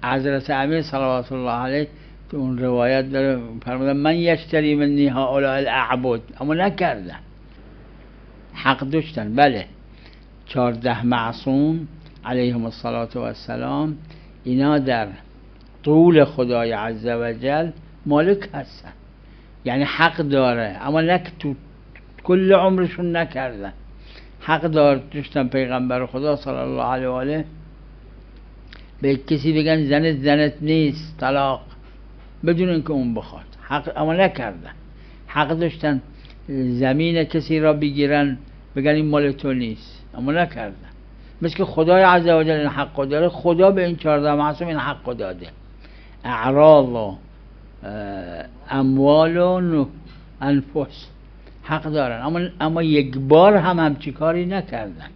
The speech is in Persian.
حضرت امیر صلوات الله علیه تو اون روایت داره فرمودن من یشتری منی هؤلاء الاعبد، اما نکردن. حق داشتن. بله 14 معصوم علیهم السلام اینا در طول خدای عزوجل مالک هستن، یعنی حق داره، اما نه تو کل عمرشون نکردن. حق داشتن پیغمبر خدا صلی الله علیه و آله به کسی بگن زنت نیست، طلاق، بدون اینکه اون بخواد. حق اما نکردن. حق داشتن زمین کسی را بگیرن بگن این مال تو نیست، اما نکردن. مثل که خدای عزوجل این حق داره، خدا به این 14 معصوم این حق داده. اعراض و اموال و انفس حق دارن، اما یک بار هم همچی کاری نکردن.